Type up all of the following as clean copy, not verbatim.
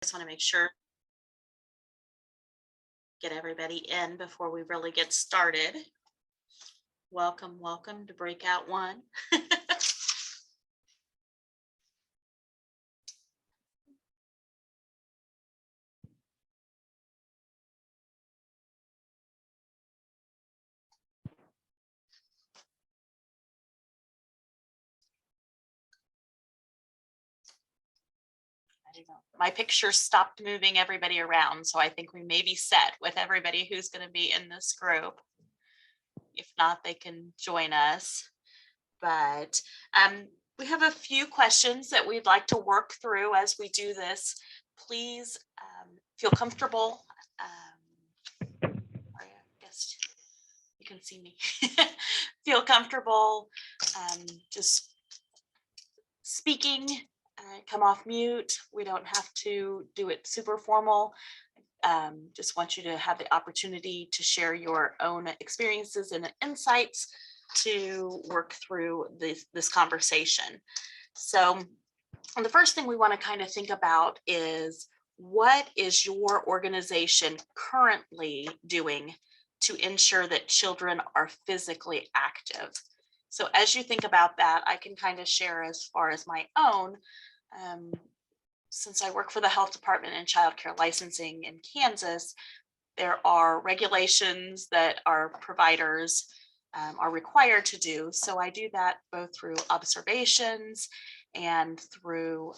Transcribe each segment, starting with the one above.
Just want to make sure, get everybody in before we really get started. Welcome, welcome to Breakout 1. My picture stopped moving everybody around, so I think we may be set with everybody who's going to be in this group. If not, they can join us. But we have a few questions that we'd like to work through as we do this. Please feel comfortable. I guess you can see me. Feel comfortable just speaking. Come off mute. We don't have to do it super formal. Just want you to have the opportunity to share your own experiences and insights to work through this conversation. So the first thing we want to kind of think about is, what is your organization currently doing to ensure that children are physically active? So as you think about that, I can kind of share as far as my own. Since I work for the health department and child care licensing in Kansas, there are regulations that our providers are required to do. So I do that both through observations and through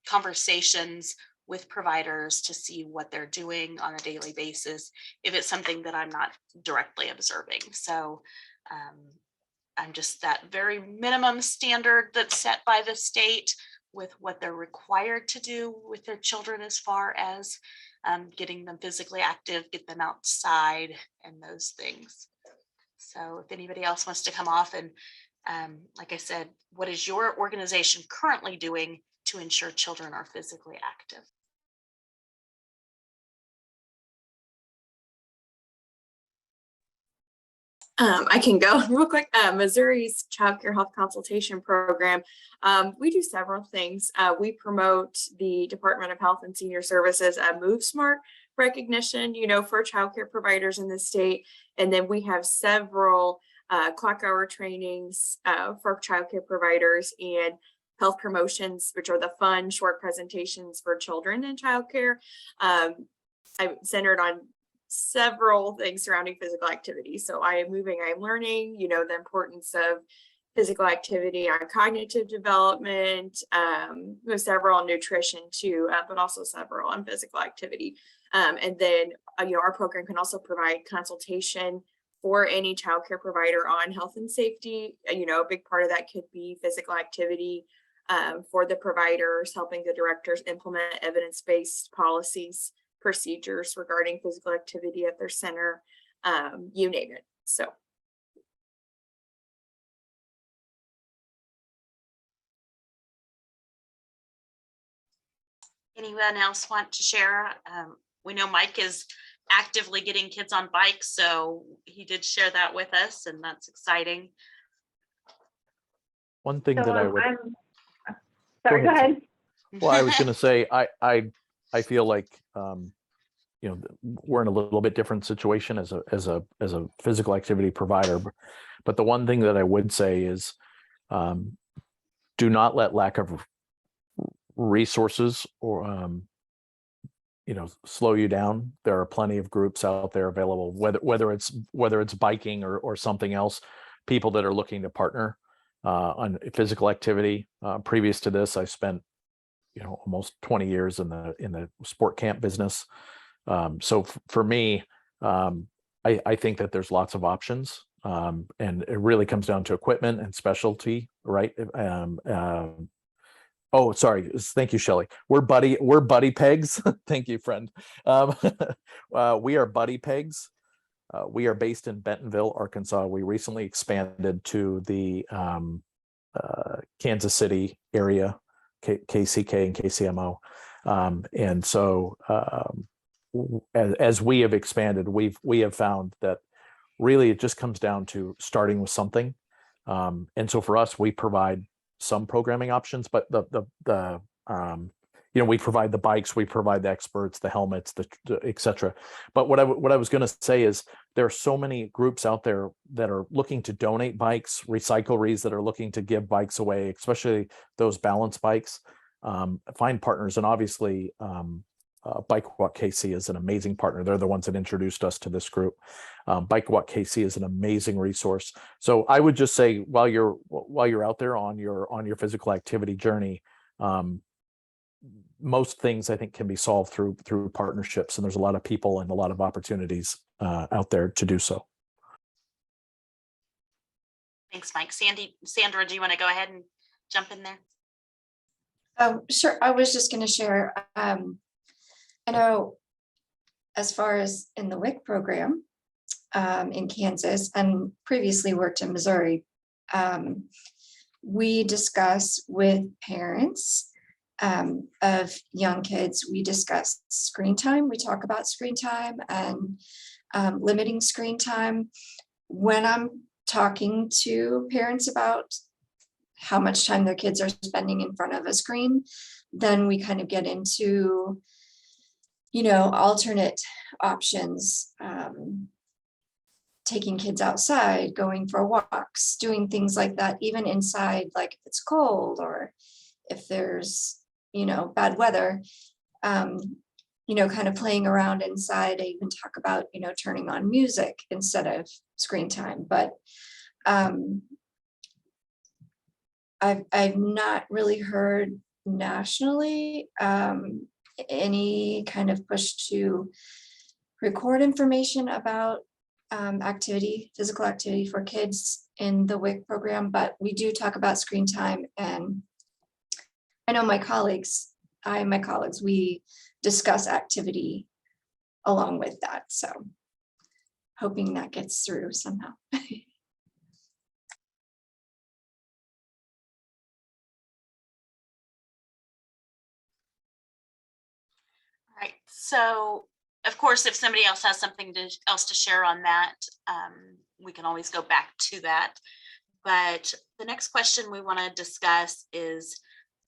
conversations with providers to see what they're doing on a daily basis, if it's something that I'm not directly observing. So I'm just that very minimum standard that's set by the state with what they're required to do with their children as far as getting them physically active, get them outside and those things. So if anybody else wants to come off and like I said, what is your organization currently doing to ensure children are physically active? I can go real quick. Missouri's Child Care Health Consultation Program. We do several things. We promote the Department of Health and Senior Services Move Smart recognition, for child care providers in the state. And then we have several clock hour trainings for child care providers and health promotions, which are the fun short presentations for children in child care. I'm centered on several things surrounding physical activity. So I am moving, I am learning, the importance of physical activity on cognitive development, with several on nutrition too, but also several on physical activity. And then, our program can also provide consultation for any childcare provider on health and safety. A big part of that could be physical activity for the providers, helping the directors implement evidence-based policies, procedures regarding physical activity at their center, you name it. So. Anyone else want to share? We know Mike is actively getting kids on bikes, so he did share that with us, and that's exciting. One thing that I would. Sorry, go ahead. Well, I was going to say, I feel like we're in a little bit different situation as a physical activity provider, but the one thing that I would say is, do not let lack of resources or slow you down. There are plenty of groups out there available, whether it's biking or something else, people that are looking to partner on physical activity. Previous to this, I spent almost 20 years in the sport camp business. So for me, I think that there's lots of options, and it really comes down to equipment and specialty, right? Oh, sorry. Thank you, Shelley. We're buddy pegs. Thank you, friend. We are buddy pegs. We are based in Bentonville, Arkansas. We recently expanded to the Kansas City area, KCK and KCMO. And so as we have expanded, we have found that really it just comes down to starting with something. And so for us, we provide some programming options, but we provide the bikes, we provide the experts, the helmets, et cetera. But what I was going to say is there are so many groups out there that are looking to donate bikes, recycleries that are looking to give bikes away, especially those balance bikes. Find partners, and obviously Bike Walk KC is an amazing partner. They're the ones that introduced us to this group. Bike Walk KC is an amazing resource. So I would just say while you're out there on your physical activity journey, most things I think can be solved through partnerships, and there's a lot of people and a lot of opportunities out there to do so. Thanks, Mike. Sandra, do you want to go ahead and jump in there? Sure. I was just going to share. I know as far as in the WIC program in Kansas and previously worked in Missouri, we discuss with parents of young kids, we discuss screen time. We talk about screen time and limiting screen time. When I'm talking to parents about how much time their kids are spending in front of a screen, then we kind of get into, alternate options, taking kids outside, going for walks, doing things like that, even inside, like if it's cold or if there's, bad weather, kind of playing around inside. I even talk about, turning on music instead of screen time. But I've not really heard nationally any kind of push to record information about physical activity for kids in the WIC program, but we do talk about screen time. And I know my colleagues, we discuss activity along with that. So hoping that gets through somehow. Right. So, of course, if somebody else has something else to share on that, we can always go back to that. But the next question we want to discuss is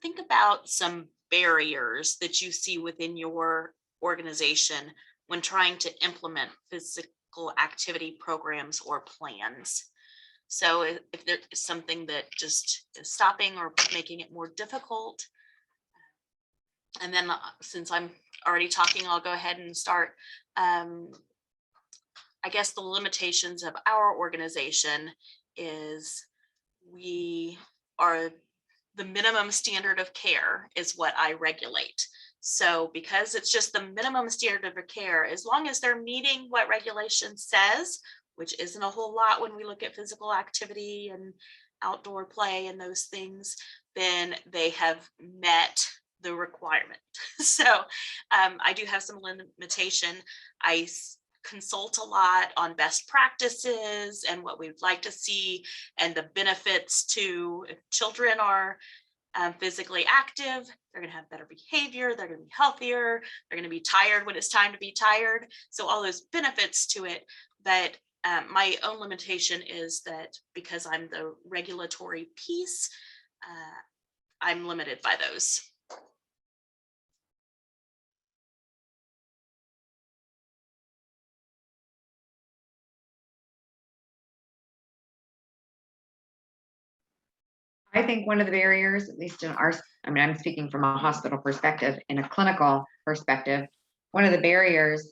think about some barriers that you see within your organization when trying to implement physical activity programs or plans. So if there is something that just is stopping or making it more difficult, and then since I'm already talking, I'll go ahead and start. I guess the limitations of our organization is we are the minimum standard of care is what I regulate. So because it's just the minimum standard of care, as long as they're meeting what regulation says, which isn't a whole lot when we look at physical activity and outdoor play and those things, then they have met the requirement. So I do have some limitation. I consult a lot on best practices and what we'd like to see and the benefits to if children are physically active, they're going to have better behavior, they're going to be healthier, they're going to be tired when it's time to be tired. So all those benefits to it. But my own limitation is that because I'm the regulatory piece, I'm limited by those. I think one of the barriers, at least in our, I'm speaking from a hospital perspective, in a clinical perspective, one of the barriers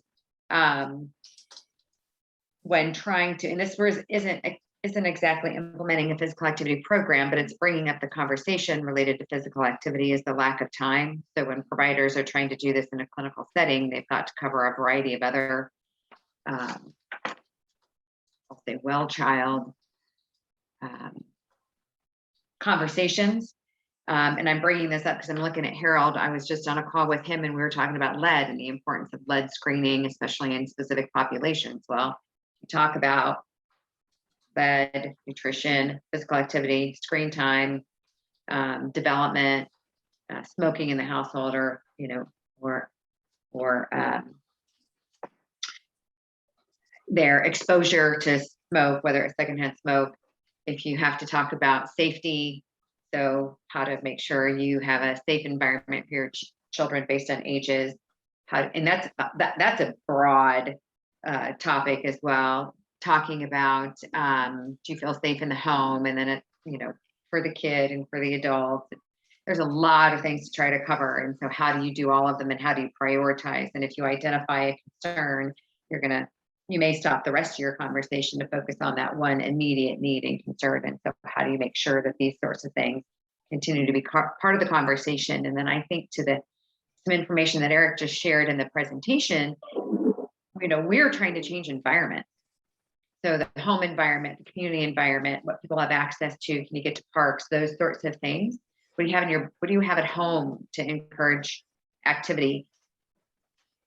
when trying to, and this isn't exactly implementing a physical activity program, but it's bringing up the conversation related to physical activity, is the lack of time. So when providers are trying to do this in a clinical setting, they've got to cover a variety of other, I'll say, well-child conversations. And I'm bringing this up because I'm looking at Harold. I was just on a call with him and we were talking about lead and the importance of lead screening, especially in specific populations. Well, we talk about lead, nutrition, physical activity, screen time, development, smoking in the household, or their exposure to smoke, whether it's secondhand smoke. If you have to talk about safety, so how to make sure you have a safe environment children based on ages. And that's a broad topic as well. Talking about do you feel safe in the home, and then for the kid and for the adult. There's a lot of things to try to cover, and so how do you do all of them, and how do you prioritize? And if you identify a concern, you may stop the rest of your conversation to focus on that one immediate need and concern. And so how do you make sure that these sorts of things continue to be part of the conversation? And then I think to some information that Eric just shared in the presentation, we're trying to change environment. So the home environment, the community environment, what people have access to, can you get to parks, those sorts of things. What do you have at home to encourage activity?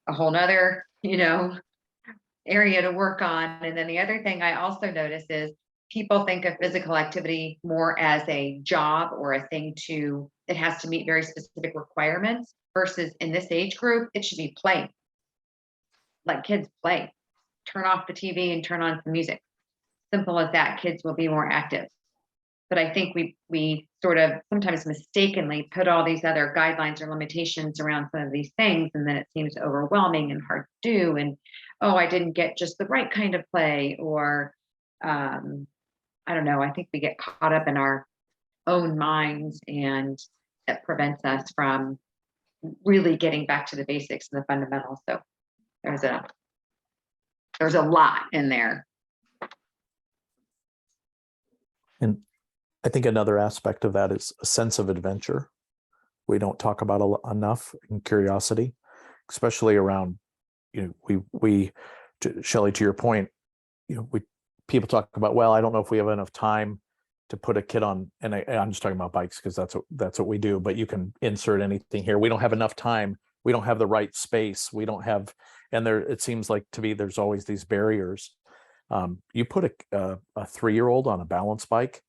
A whole nother, area to work on. And then the other thing I also notice is people think of physical activity more as a job or a thing it has to meet very specific requirements, versus in this age group, it should be play. Let kids play. Turn off the TV and turn on some music. Simple as that. Kids will be more active. But I think we sort of sometimes mistakenly put all these other guidelines or limitations around some of these things, and then it seems overwhelming and hard to do. And I didn't get just the right kind of play, or I don't know. I think we get caught up in our own minds, and that prevents us from really getting back to the basics and the fundamentals. So there's a lot in there. And I think another aspect of that is a sense of adventure. We don't talk about enough, and curiosity, especially around, Shelley, to your point, people talk about, well, I don't know if we have enough time to put a kid on, and I'm just talking about bikes because that's what we do, but you can insert anything here. We don't have enough time. We don't have the right space. We don't have, and it seems like to me, there's always these barriers. You put a 3-year-old on a balance bike,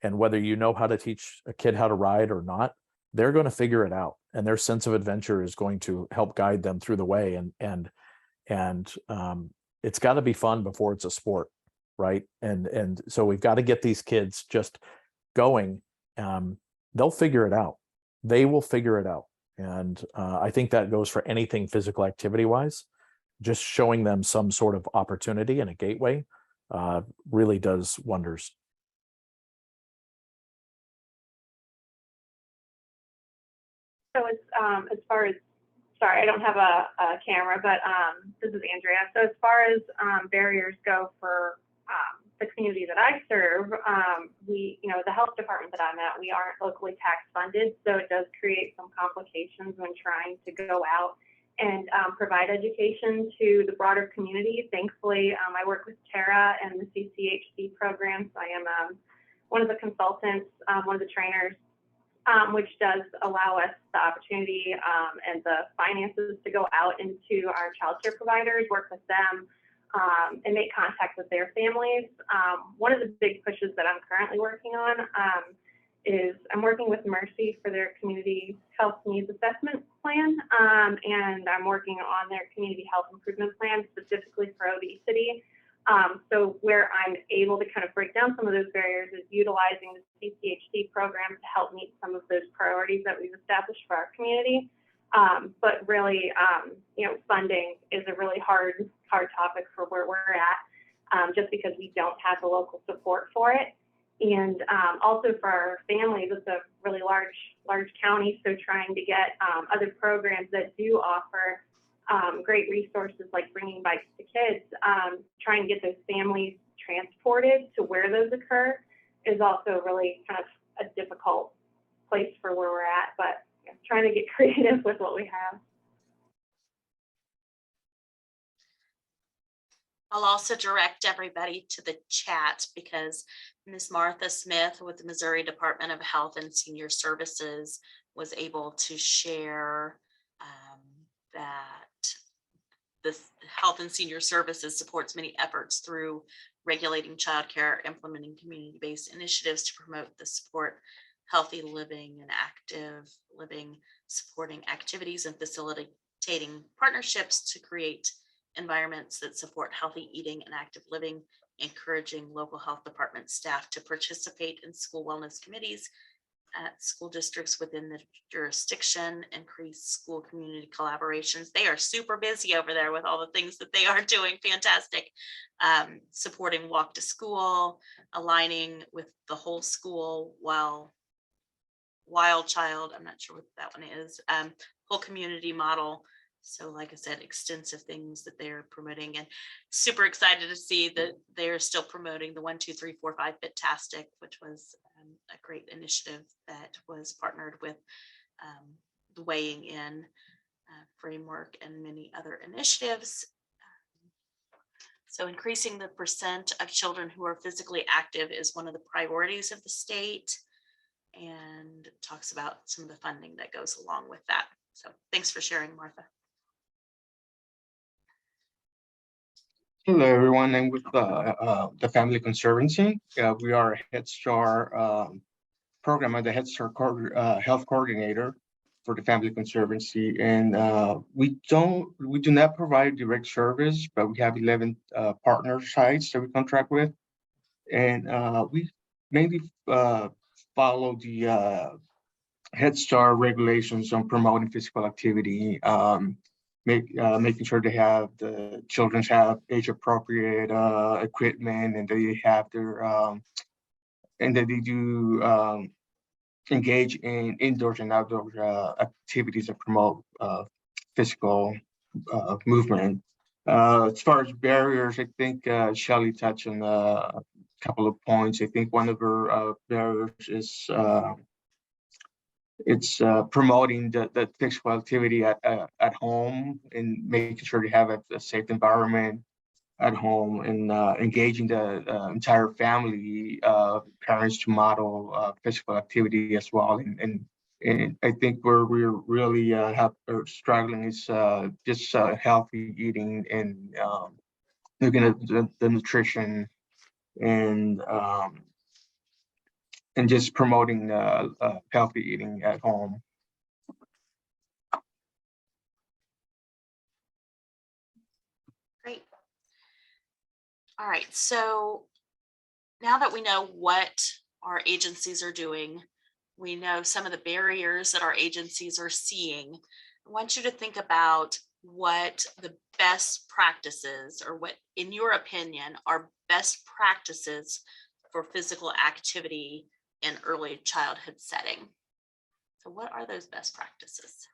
and whether you know how to teach a kid how to ride or not, they're going to figure it out, and their sense of adventure is going to help guide them through the way. And it's got to be fun before it's a sport, right? And so we've got to get these kids just going. They'll figure it out. They will figure it out. And I think that goes for anything physical activity wise. Just showing them some sort of opportunity and a gateway really does wonders. So as far as, sorry, I don't have a camera, but this is Andrea. So as far as barriers go for the community that I serve, the health department that I'm at, we aren't locally tax funded, so it does create some complications when trying to go out and provide education to the broader community. Thankfully, I work with Tara and the CCHC program, so I am one of the consultants, one of the trainers, which does allow us the opportunity and the finances to go out into our childcare providers, work with them, and make contact with their families. One of the big pushes that I'm currently working on is I'm working with Mercy for their community health needs assessment plan, and I'm working on their community health improvement plan specifically for obesity. So where I'm able to kind of break down some of those barriers is utilizing the CCHC program to help meet some of those priorities that we've established for our community. But really, funding is a really hard topic for where we're at, just because we don't have the local support for it. And also for our families, it's a really large county, so trying to get other programs that do offer great resources like bringing bikes to kids, trying to get those families transported to where those occur is also really kind of a difficult place for where we're at, but trying to get creative with what we have. I'll also direct everybody to the chat because Ms. Martha Smith with the Missouri Department of Health and Senior Services was able to share that the Health and Senior Services supports many efforts through regulating childcare, implementing community-based initiatives to promote the support healthy living and active living, supporting activities and facilitating partnerships to create environments that support healthy eating and active living, encouraging local health department staff to participate in school wellness committees, at school districts within the jurisdiction, increase school community collaborations. They are super busy over there with all the things that they are doing. Fantastic. Supporting walk to school, aligning with the whole school while wild child, I'm not sure what that one is, whole community model. So like I said, extensive things that they're promoting, and super excited to see that they're still promoting the 1, 2, 3, 4, 5 Bitastic, which was a great initiative that was partnered with the Weighing In framework and many other initiatives. So increasing the percent of children who are physically active is one of the priorities of the state, and talks about some of the funding that goes along with that. So thanks for sharing, Martha. Hello, everyone. I'm with the Family Conservancy. We are a Head Start program and the Head Start health coordinator for the Family Conservancy. And we do not provide direct service, but we have 11 partner sites that we contract with. And we mainly follow the Head Start regulations on promoting physical activity, making sure they have the children have age appropriate equipment, and they have their and that they do engage in indoors and outdoor activities that promote physical movement. As far as barriers, I think Shelley touched on a couple of points. I think one of her barriers is it's promoting the physical activity at home and making sure they have a safe environment at home, and engaging the entire family, parents to model physical activity as well. And I think where we're really struggling is just healthy eating, and looking at the nutrition, and just promoting healthy eating at home. Great. All right, so now that we know what our agencies are doing, we know some of the barriers that our agencies are seeing. I want you to think about what the best practices, or what, in your opinion, are best practices for physical activity in early childhood setting. So what are those best practices?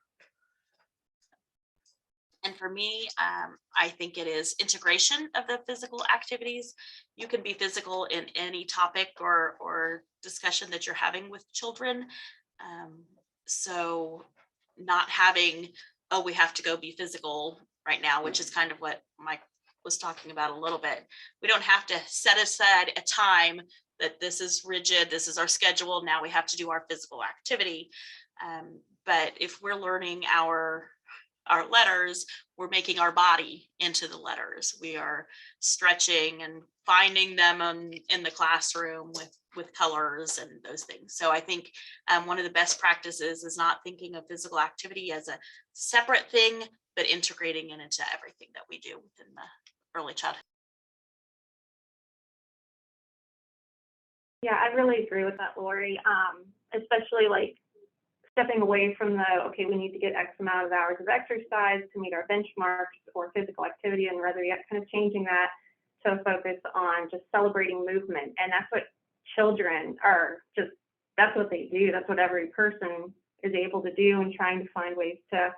And for me, I think it is integration of the physical activities. You can be physical in any topic or discussion that you're having with children. So not having, oh, we have to go be physical right now, which is kind of what Mike was talking about a little bit. We don't have to set aside a time that this is rigid, this is our schedule, now we have to do our physical activity. But if we're learning our letters, we're making our body into the letters. We are stretching and finding them in the classroom with colors and those things. So I think one of the best practices is not thinking of physical activity as a separate thing, but integrating it into everything that we do within the early childhood. Yeah, I really agree with that, Lori. Especially like stepping away from okay, we need to get X amount of hours of exercise to meet our benchmarks or physical activity, and rather yet kind of changing that to focus on just celebrating movement. And that's what children are that's what they do. That's what every person is able to do, and trying to find ways to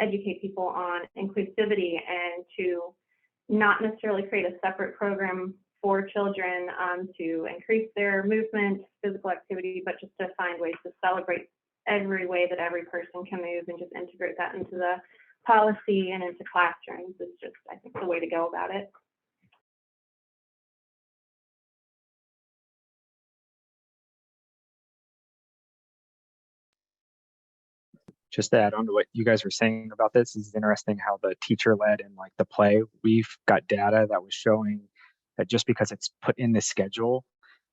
educate people on inclusivity, and to not necessarily create a separate program for children to increase their movement, physical activity, but just to find ways to celebrate every way that every person can move, and just integrate that into the policy and into classrooms is just, I think, the way to go about it. Just to add on to what you guys were saying about this, is interesting how the teacher led and like the play, we've got data that was showing that just because it's put in the schedule,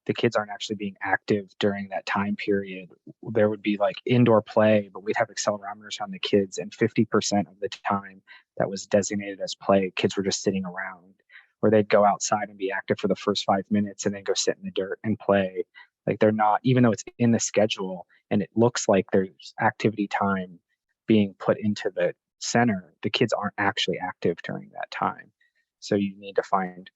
the kids aren't actually being active during that time period. There would be like indoor play, but we'd have accelerometers on the kids, and 50% of the time that was designated as play, kids were just sitting around, or they'd go outside and be active for the first 5 minutes and then go sit in the dirt and play. Like they're not, even though it's in the schedule and it looks like there's activity time being put into the center, the kids aren't actually active during that time. So you need to find,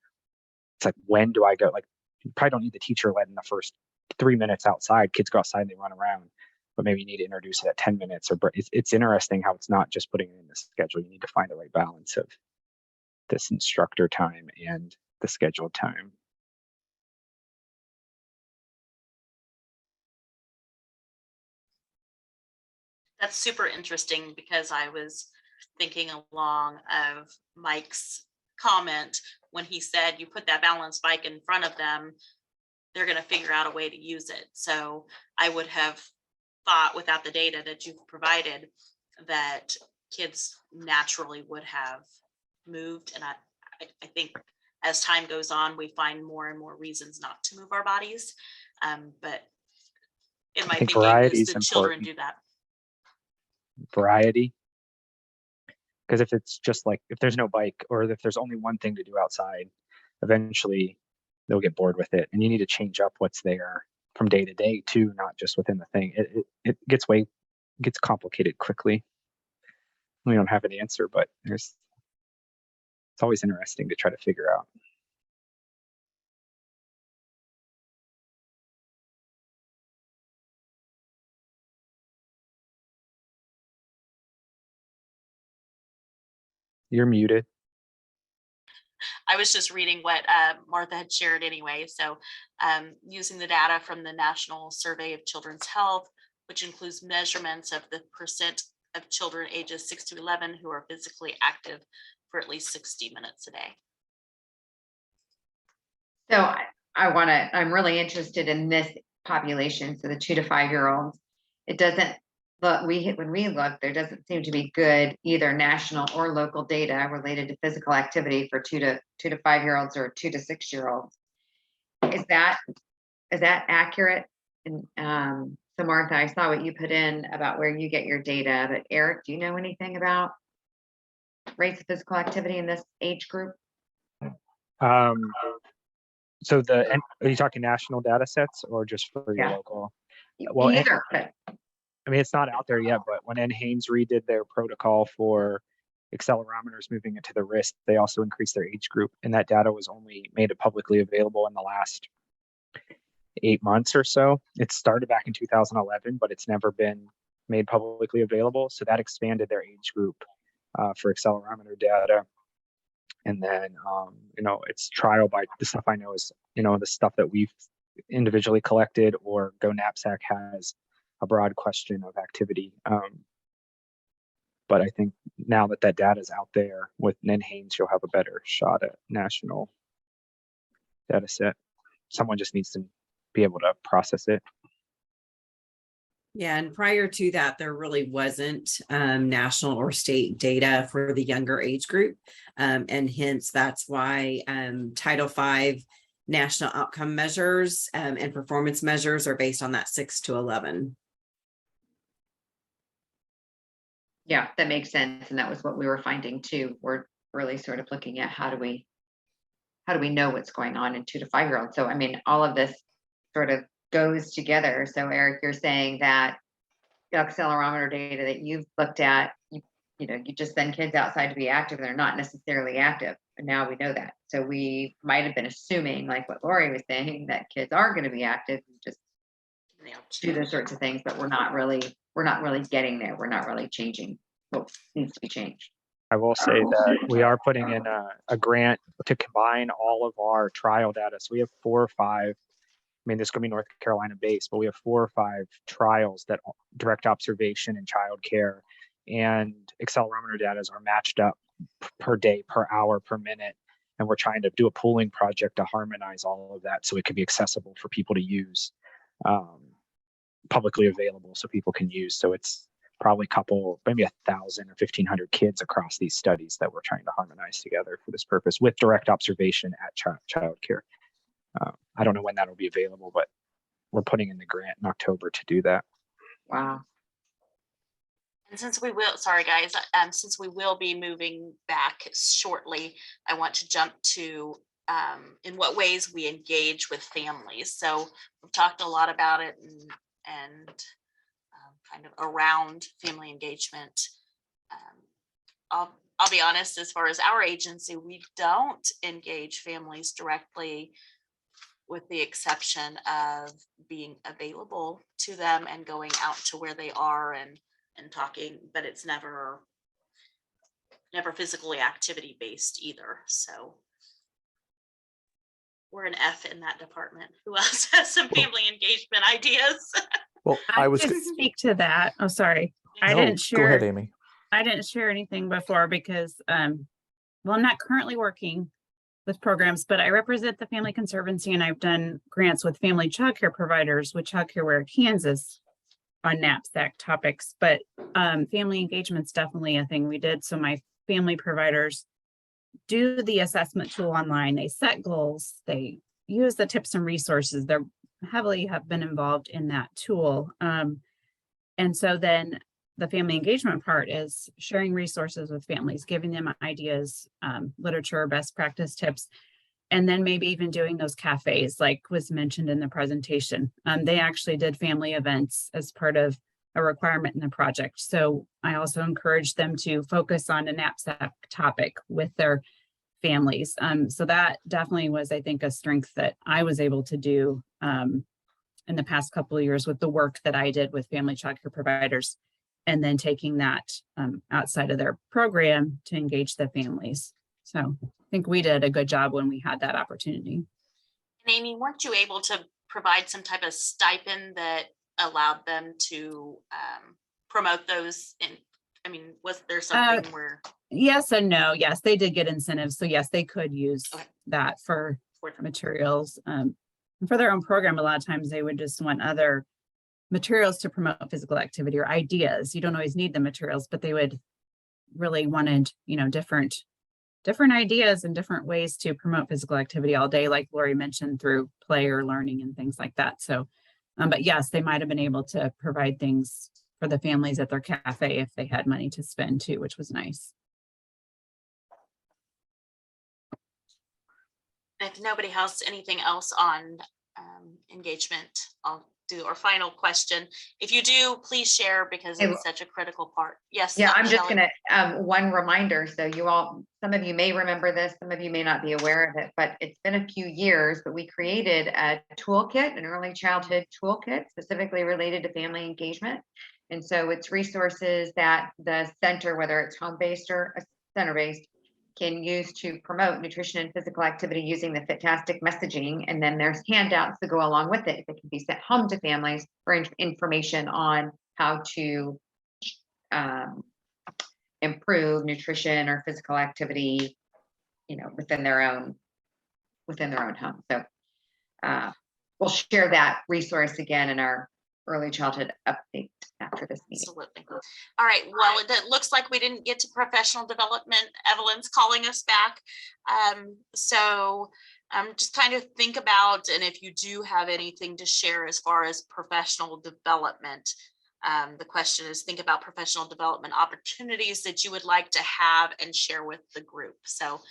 it's like, when do I go? Like, you probably don't need the teacher led in the first 3 minutes outside. Kids go outside and they run around, but maybe you need to introduce it at 10 minutes. Or it's interesting how it's not just putting it in the schedule. You need to find the right balance of this instructor time and the scheduled time. That's super interesting because I was thinking along of Mike's comment when he said you put that balance bike in front of them, they're going to figure out a way to use it. So I would have thought, without the data that you've provided, that kids naturally would have moved. And I think as time goes on, we find more and more reasons not to move our bodies. But in my I think thinking, variety is is the children important. do that. Variety. Because if it's just like, if there's no bike or if there's only one thing to do outside, eventually they'll get bored with it. And you need to change up what's there from day to day too, not just within the thing. It gets complicated quickly. We don't have an answer, but it's always interesting to try to figure out. You're muted. I was just reading what Martha had shared anyway. So using the data from the National Survey of Children's Health, which includes measurements of the percent of children ages 6 to 11 who are physically active for at least 60 minutes a day. So I'm really interested in this population. So the 2 to 5 year olds, it doesn't, but when we look, there doesn't seem to be good either national or local data related to physical activity for 2 to 5 year olds or 2 to 6 year olds. Is that accurate? And so Martha, I saw what you put in about where you get your data, but Eric, do you know anything about rates of physical activity in this age group? So are you talking national data sets or just for your local? Well, either, but I mean, it's not out there yet, but when Haynes redid their protocol for accelerometers moving into the wrist, they also increased their age group, and that data was only made publicly available in the last 8 months or so. It started back in 2011, but it's never been made publicly available. So that expanded their age group for accelerometer data. And then, it's trial by the stuff I know is, the stuff that we've individually collected, or Go Knapsack has a broad question of activity. But I think now that data is out there with NHANES, you'll have a better shot at national data set. Someone just needs to be able to process it. Yeah, and prior to that, there really wasn't national or state data for the younger age group. And hence, that's why Title V national outcome measures and performance measures are based on that 6 to 11. Yeah, that makes sense. And that was what we were finding too. We're really sort of looking at how do we know what's going on in 2 to 5 year olds. So, I mean, all of this sort of goes together. So Eric, you're saying that the accelerometer data that you've looked at, you just send kids outside to be active, and they're not necessarily active. And now we know that. So we might have been assuming, like what Lori was saying, that kids are going to be active, just do those sorts of things, but we're not really getting there. We're not really changing what needs to be changed. I will say that we are putting in a grant to combine all of our trial data. So we have 4 or 5. I mean, this could be North Carolina based, but we have 4 or 5 trials that direct observation and childcare and accelerometer data are matched up per day, per hour, per minute. And we're trying to do a pooling project to harmonize all of that so it can be accessible for people to use, publicly available so people can use. So it's probably maybe 1,000 or 1,500 kids across these studies that we're trying to harmonize together for this purpose with direct observation at childcare. I don't know when that'll be available, but we're putting in the grant in October to do that. Wow. And since we will, since we will be moving back shortly, I want to jump to in what ways we engage with families. So we've talked a lot about it and kind of around family engagement. I'll be honest, as far as our agency, we don't engage families directly, with the exception of being available to them and going out to where they are and talking, but it's never physically activity based either. So we're an F in that department. Who else has some family engagement ideas? Well, I could speak to that. Oh, sorry. I no, didn't go ahead, share, Amy. I didn't share anything before because, well, I'm not currently working with programs, but I represent the Family Conservancy and I've done grants with family childcare providers with Childcare Where Kansas on knapsack topics, but family engagement's definitely a thing we did. So my family providers do the assessment tool online. They set goals. They use the tips and resources. They're heavily have been involved in that tool. And so then the family engagement part is sharing resources with families, giving them ideas, literature, best practice tips, and then maybe even doing those cafes like was mentioned in the presentation. They actually did family events as part of a requirement in the project. So I also encourage them to focus on a knapsack topic with their families. So that definitely was, I think, a strength that I was able to do in the past couple of years with the work that I did with family childcare providers, and then taking that outside of their program to engage the families. So I think we did a good job when we had that opportunity. And Amy, weren't you able to provide some type of stipend that allowed them to promote those? I mean, was there something where? Yes and no. Yes, they did get incentives. So yes, they could use Okay. that for materials. For their own program, a lot of times they would just want other materials to promote physical activity or ideas. You don't always need the materials, but they would really wanted, different ideas and different ways to promote physical activity all day, like Lori mentioned, through play or learning and things like that. So, but yes, they might have been able to provide things for the families at their cafe if they had money to spend too, which was nice. If nobody has anything else on engagement, I'll do our final question. If you do, please share because it's such a critical part. Yes. Yeah, I'm just Shelley. gonna, one reminder, so you all, some of you may remember this, some of you may not be aware of it, but it's been a few years, but we created a toolkit, an early childhood toolkit specifically related to family engagement. And so it's resources that the center, whether it's home-based or center-based, can use to promote nutrition and physical activity using the Fitastic messaging. And then there's handouts that go along with it that can be sent home to families for information on how to improve nutrition or physical activity, within their own home. So we'll share that resource again in our early childhood update after this meeting. Absolutely. All right. Well, it looks like we didn't get to professional development. Evelyn's calling us back. So just kind of think about, and if you do have anything to share as far as professional development, the question is, think about professional development opportunities that you would like to have and share with the group. So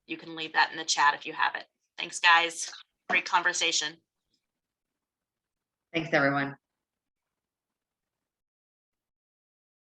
you can leave that in the chat if you have it. Thanks, guys. Great conversation. Thanks, everyone.